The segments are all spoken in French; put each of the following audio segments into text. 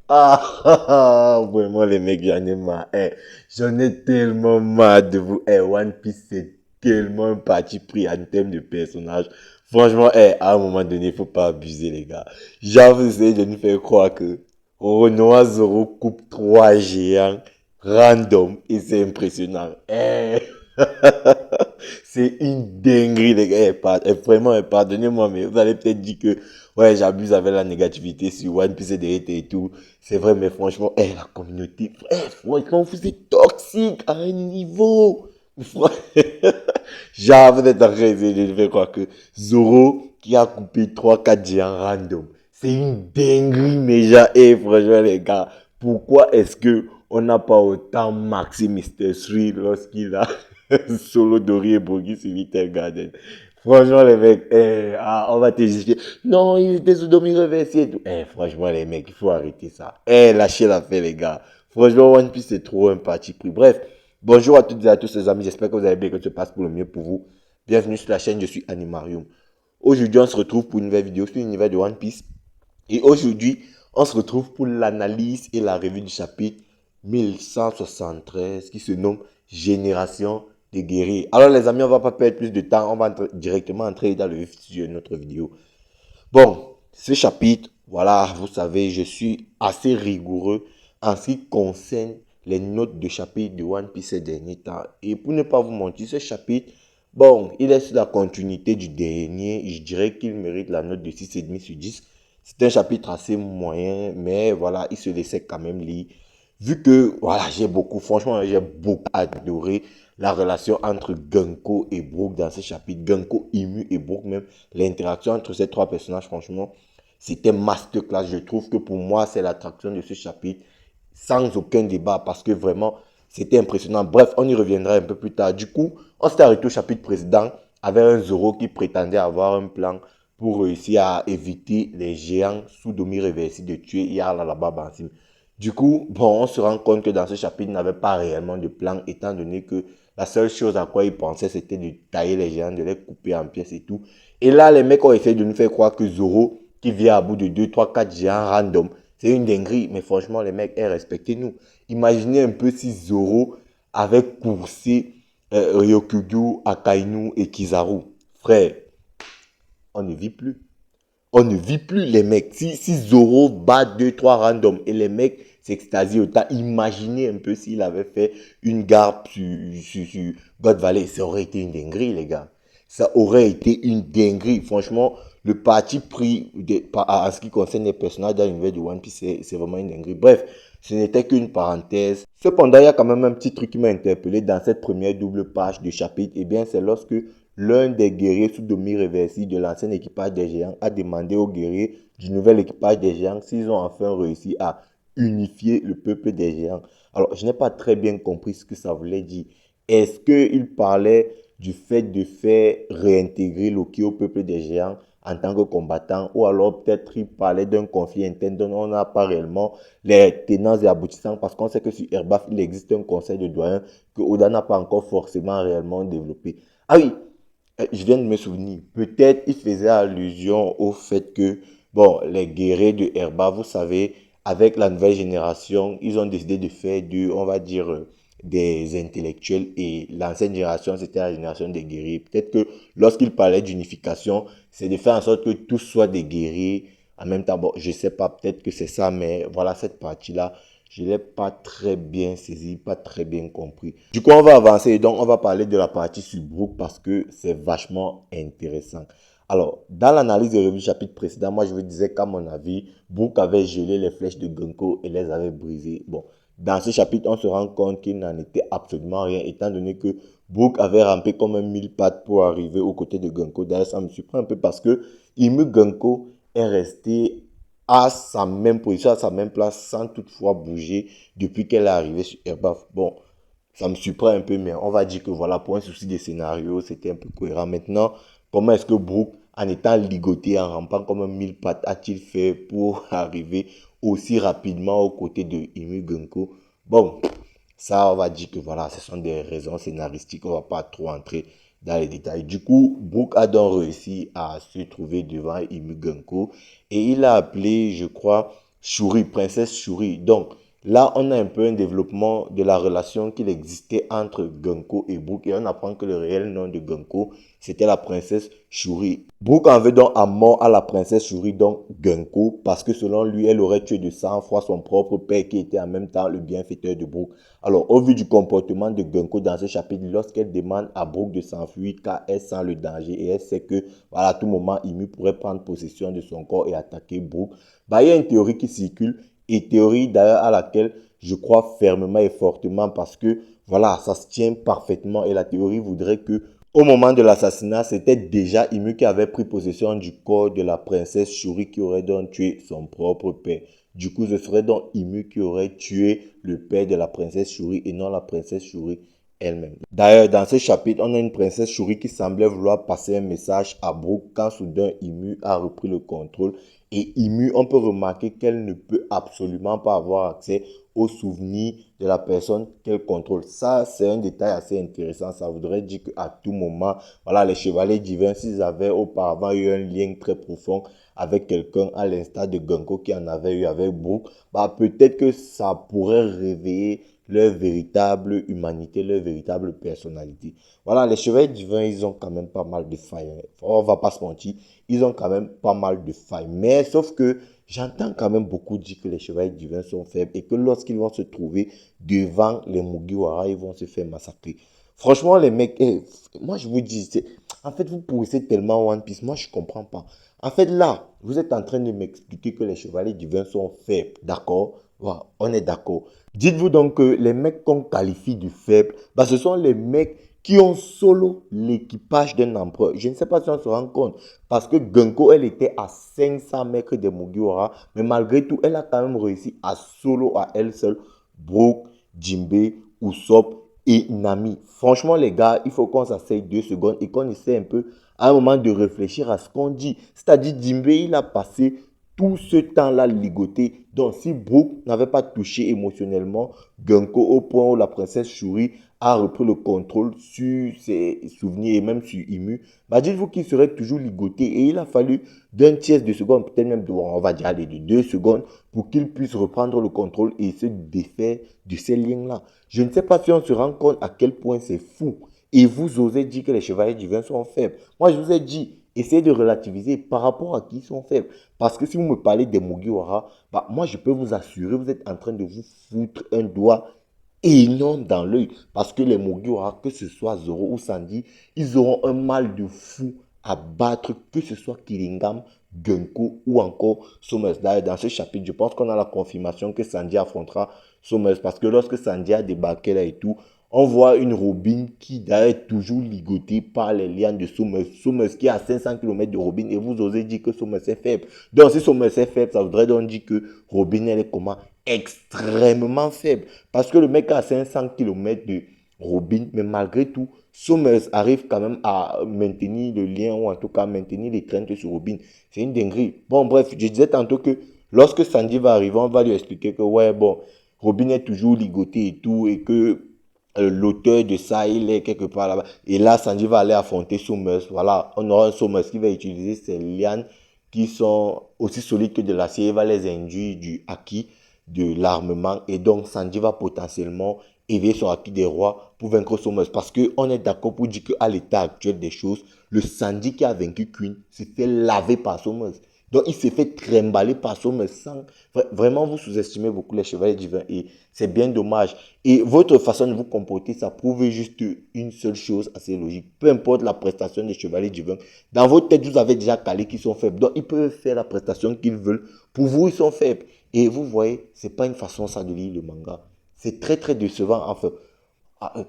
Vraiment les mecs, j'en ai marre. J'en ai tellement marre de vous. One Piece, c'est tellement un parti pris en termes de personnage. Franchement, à un moment donné, il faut pas abuser, les gars. Genre, vous essayez de nous faire croire que Renoir Zoro coupe trois géants random et c'est impressionnant. C'est une dinguerie, les gars. Vraiment, pardonnez-moi, mais vous allez peut-être dire que ouais, j'abuse avec la négativité sur One Piece et tout. C'est vrai, mais franchement, la communauté, franchement, vous êtes toxique à un niveau. Genre, vous êtes en train de faire quoi que Zoro qui a coupé trois quatre géants random. C'est une dinguerie, mais genre, franchement, les gars, pourquoi est-ce que on n'a pas autant maxi Mister 3 lorsqu'il a solo Dory et Bogi sur Little Garden? Franchement, les mecs, on va te justifier. Non, il était sous domi reversé et tout. Franchement, les mecs, il faut arrêter ça. Lâchez l'affaire, les gars. Franchement, One Piece, c'est trop un parti pris. Bref, bonjour à toutes et à tous, les amis. J'espère que vous allez bien, que tout se passe pour le mieux pour vous. Bienvenue sur la chaîne, je suis Animarium. Aujourd'hui, on se retrouve pour une nouvelle vidéo sur l'univers de One Piece. Et aujourd'hui, on se retrouve pour l'analyse et la revue du chapitre 1173 qui se nomme Génération des guerriers. Alors les amis, on va pas perdre plus de temps, on va directement entrer dans le vif de notre vidéo. Bon, ce chapitre, voilà, vous savez, je suis assez rigoureux en ce qui concerne les notes de chapitre de One Piece ces derniers temps. Et pour ne pas vous mentir, ce chapitre, bon, il est sur la continuité du dernier. Je dirais qu'il mérite la note de 6,5 sur 10. C'est un chapitre assez moyen, mais voilà, il se laissait quand même lire. Vu que, voilà, franchement, j'ai beaucoup adoré la relation entre Gunko et Brook dans ce chapitre. Gunko, Imu et Brook même. L'interaction entre ces trois personnages, franchement, c'était masterclass. Je trouve que pour moi, c'est l'attraction de ce chapitre sans aucun débat parce que vraiment, c'était impressionnant. Bref, on y reviendra un peu plus tard. Du coup, on s'est arrêté au chapitre précédent avec un Zoro qui prétendait avoir un plan pour réussir à éviter les géants sous domi réversible de tuer Yarl là-bas Bansim. Du coup, bon, on se rend compte que dans ce chapitre, il n'avait pas réellement de plan, étant donné que la seule chose à quoi il pensait, c'était de tailler les géants, de les couper en pièces et tout. Et là, les mecs ont essayé de nous faire croire que Zoro, qui vient à bout de 2, 3, 4 géants random, c'est une dinguerie. Mais franchement, les mecs, respectez-nous. Imaginez un peu si Zoro avait coursé Ryokugyu, Akainu et Kizaru. Frère, on ne vit plus. On ne vit plus les mecs. Si Zoro bat 2, 3 random et les mecs s'extasient autant, imaginez un peu s'il avait fait une garde sur God Valley. Ça aurait été une dinguerie, les gars. Ça aurait été une dinguerie. Franchement, le parti pris en ce qui concerne les personnages dans l'univers de One Piece, c'est vraiment une dinguerie. Bref, ce n'était qu'une parenthèse. Cependant, il y a quand même un petit truc qui m'a interpellé dans cette première double page de chapitre. Eh bien, c'est lorsque l'un des guerriers sous domi réversible de l'ancien équipage des géants a demandé aux guerriers du nouvel équipage des géants s'ils ont enfin réussi à unifier le peuple des géants. Alors, je n'ai pas très bien compris ce que ça voulait dire. Est-ce qu'il parlait du fait de faire réintégrer Loki au peuple des géants en tant que combattant, ou alors peut-être il parlait d'un conflit interne dont on n'a pas réellement les tenants et aboutissants, parce qu'on sait que sur Erbaf, il existe un conseil de doyens que Oda n'a pas encore forcément réellement développé. Ah oui, je viens de me souvenir, peut-être il faisait allusion au fait que, bon, les guerriers de Herba, vous savez, avec la nouvelle génération, ils ont décidé de faire on va dire, des intellectuels et l'ancienne génération, c'était la génération des guerriers. Peut-être que lorsqu'il parlait d'unification, c'est de faire en sorte que tous soient des guerriers. En même temps, bon, je sais pas, peut-être que c'est ça, mais voilà, cette partie-là, je ne l'ai pas très bien saisi, pas très bien compris. Du coup, on va avancer. Donc, on va parler de la partie sur Brook parce que c'est vachement intéressant. Alors, dans l'analyse de revue chapitre précédent, moi, je vous disais qu'à mon avis, Brook avait gelé les flèches de Gunko et les avait brisées. Bon, dans ce chapitre, on se rend compte qu'il n'en était absolument rien, étant donné que Brook avait rampé comme un mille pattes pour arriver aux côtés de Gunko. D'ailleurs, ça me surprend un peu parce que Imu Gunko est resté à sa même position, à sa même place, sans toutefois bouger depuis qu'elle est arrivée sur Erbaf. Bon, ça me surprend un peu, mais on va dire que voilà, pour un souci de scénario, c'était un peu cohérent. Maintenant, comment est-ce que Brook, en étant ligoté, en rampant comme un mille pattes, a-t-il fait pour arriver aussi rapidement aux côtés de Imu Gunko? Bon, ça, on va dire que voilà, ce sont des raisons scénaristiques, on ne va pas trop entrer dans les détails. Du coup, Brook a donc réussi à se trouver devant Imu Gunko et il a appelé, je crois, Shuri, princesse Shuri. Donc, là, on a un peu un développement de la relation qu'il existait entre Genko et Brook. Et on apprend que le réel nom de Genko, c'était la princesse Shuri. Brook en veut donc à mort à la princesse Shuri, donc Genko, parce que selon lui, elle aurait tué de sang-froid son propre père qui était en même temps le bienfaiteur de Brook. Alors, au vu du comportement de Genko dans ce chapitre, lorsqu'elle demande à Brook de s'enfuir car elle sent le danger et elle sait que, voilà, à tout moment, Imu pourrait prendre possession de son corps et attaquer Brook, bah, il y a une théorie qui circule, et théorie d'ailleurs à laquelle je crois fermement et fortement parce que, voilà, ça se tient parfaitement et la théorie voudrait que au moment de l'assassinat, c'était déjà Imu qui avait pris possession du corps de la princesse Shuri qui aurait donc tué son propre père. Du coup, ce serait donc Imu qui aurait tué le père de la princesse Shuri et non la princesse Shuri elle-même. D'ailleurs, dans ce chapitre, on a une princesse Shuri qui semblait vouloir passer un message à Brook quand soudain Imu a repris le contrôle. Et Imu, on peut remarquer qu'elle ne peut absolument pas avoir accès aux souvenirs de la personne qu'elle contrôle. Ça, c'est un détail assez intéressant. Ça voudrait dire qu'à tout moment, voilà, les chevaliers divins, s'ils avaient auparavant eu un lien très profond avec quelqu'un, à l'instar de Genko qui en avait eu avec Brook, bah, peut-être que ça pourrait réveiller leur véritable humanité, leur véritable personnalité. Voilà, les chevaliers divins, ils ont quand même pas mal de failles. On va pas se mentir, ils ont quand même pas mal de failles. Mais sauf que j'entends quand même beaucoup dire que les chevaliers divins sont faibles et que lorsqu'ils vont se trouver devant les Mugiwara, ils vont se faire massacrer. Franchement, les mecs, moi je vous dis, en fait, vous pourrissez tellement One Piece, moi je comprends pas. En fait, là, vous êtes en train de m'expliquer que les chevaliers divins sont faibles, d'accord? Voilà, on est d'accord. Dites-vous donc que les mecs qu'on qualifie de faibles, bah, ce sont les mecs qui ont solo l'équipage d'un empereur. Je ne sais pas si on se rend compte. Parce que Genko, elle était à 500 mètres de Mugiwara. Mais malgré tout, elle a quand même réussi à solo à elle seule Brook, Jinbe, Usopp et Nami. Franchement, les gars, il faut qu'on s'asseye 2 secondes et qu'on essaie un peu à un moment de réfléchir à ce qu'on dit. C'est-à-dire, Jinbe, il a passé tout ce temps-là ligoté. Donc, si Brook n'avait pas touché émotionnellement Genko au point où la princesse Shuri a repris le contrôle sur ses souvenirs et même sur Imu, bah dites-vous qu'il serait toujours ligoté et il a fallu d'un tiers de seconde, peut-être même on va dire aller de 2 secondes pour qu'il puisse reprendre le contrôle et se défaire de ces liens-là. Je ne sais pas si on se rend compte à quel point c'est fou. Et vous osez dire que les chevaliers divins sont faibles. Moi, je vous ai dit, essayez de relativiser par rapport à qui ils sont faibles. Parce que si vous me parlez des Mugiwara, bah, moi, je peux vous assurer, vous êtes en train de vous foutre un doigt énorme dans l'œil. Parce que les Mugiwara, que ce soit Zoro ou Sandy, ils auront un mal de fou à battre, que ce soit Kiringam, Genko ou encore Somers. D'ailleurs, dans ce chapitre, je pense qu'on a la confirmation que Sandy affrontera Somers. Parce que lorsque Sandy a débarqué là et tout, on voit une Robin qui d'ailleurs est toujours ligotée par les lianes de Somers. Somers qui est à 500 km de Robin et vous osez dire que Somers est faible. Donc si Somers est faible, ça voudrait donc dire que Robin elle est comment? Extrêmement faible. Parce que le mec a 500 km de Robin, mais malgré tout, Somers arrive quand même à maintenir le lien ou en tout cas maintenir les craintes sur Robin. C'est une dinguerie. Bon, bref, je disais tantôt que lorsque Sandy va arriver, on va lui expliquer que ouais, bon, Robin est toujours ligoté et tout et que l'auteur de ça, il est quelque part là-bas. Et là, Sanji va aller affronter Somers. Voilà, on aura un Somers qui va utiliser ces lianes qui sont aussi solides que de l'acier. Il va les induire du acquis de l'armement. Et donc, Sanji va potentiellement éveiller son acquis des rois pour vaincre Somers. Parce qu'on est d'accord pour dire qu'à l'état actuel des choses, le Sanji qui a vaincu Queen s'est fait laver par Somers. Donc, il s'est fait trimballer par Somers sans... Vraiment, vous sous-estimez beaucoup les chevaliers divins et c'est bien dommage. Et votre façon de vous comporter, ça prouve juste une seule chose assez logique. Peu importe la prestation des chevaliers divins, dans votre tête, vous avez déjà calé qu'ils sont faibles. Donc, ils peuvent faire la prestation qu'ils veulent. Pour vous, ils sont faibles. Et vous voyez, c'est pas une façon ça de lire le manga. C'est très, très décevant. Enfin,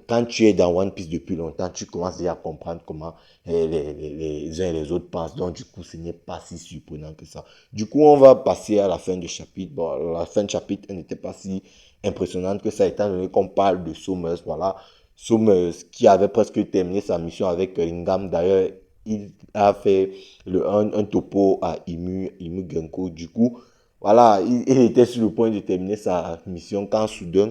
quand tu es dans One Piece depuis longtemps, tu commences déjà à comprendre comment les uns et les autres pensent. Donc, du coup, ce n'est pas si surprenant que ça. Du coup, on va passer à la fin du chapitre. Bon, la fin du chapitre, elle n'était pas si impressionnante que ça, étant donné qu'on parle de Somers. Voilà, Somers qui avait presque terminé sa mission avec Lingam. D'ailleurs, il a fait un topo à Imu Genko. Du coup, voilà, il était sur le point de terminer sa mission quand soudain,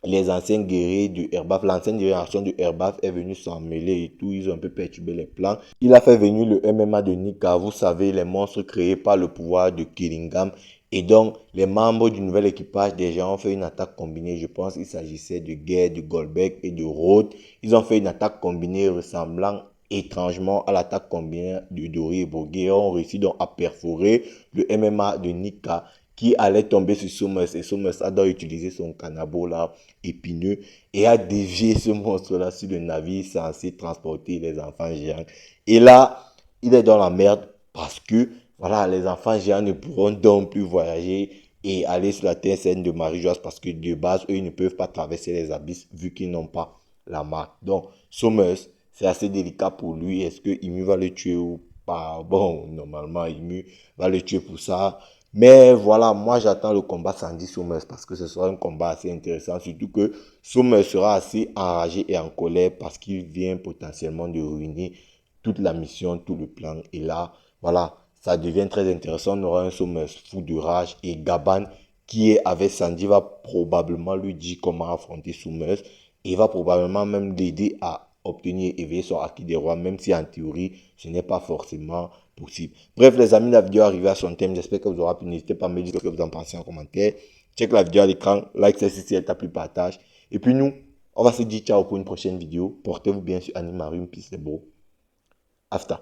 les anciens guerriers du Herbaf, l'ancienne génération du Herbaf est venue s'en mêler et tout, ils ont un peu perturbé les plans. Il a fait venir le MMA de Nika, vous savez, les monstres créés par le pouvoir de Killingham. Et donc, les membres du nouvel équipage déjà ont fait une attaque combinée. Je pense qu'il s'agissait de Guerre, de Goldberg et de Rhodes. Ils ont fait une attaque combinée ressemblant étrangement à l'attaque combinée de Dory et Bourguet. Ils ont réussi donc à perforer le MMA de Nika qui allait tomber sur Somers. Et Somers a donc utilisé son canabo là, épineux, et a dévié ce monstre-là sur le navire censé transporter les enfants géants. Et là, il est dans la merde parce que voilà, les enfants géants ne pourront donc plus voyager et aller sur la terre saine de Marie-Joise parce que de base, eux, ils ne peuvent pas traverser les abysses vu qu'ils n'ont pas la marque. Donc, Somers, c'est assez délicat pour lui. Est-ce que Imu va le tuer ou pas? Bon, normalement, Imu va le tuer pour ça. Mais voilà, moi, j'attends le combat Sandy Somers parce que ce sera un combat assez intéressant. Surtout que Somers sera assez enragé et en colère parce qu'il vient potentiellement de ruiner toute la mission, tout le plan. Et là, voilà, ça devient très intéressant. On aura un Sommer fou de rage et Gaban qui est avec Sandy va probablement lui dire comment affronter Sommer et va probablement même l'aider à obtenir et éveiller son acquis des rois, même si en théorie ce n'est pas forcément possible. Bref les amis, la vidéo est arrivée à son thème. J'espère que vous aurez pu. N'hésitez pas à me dire ce que vous en pensez en commentaire. Check la vidéo à l'écran, like celle-ci si elle t'a plu, partage. Et puis nous, on va se dire ciao pour une prochaine vidéo. Portez-vous bien sur Animarium, peace les bros. After.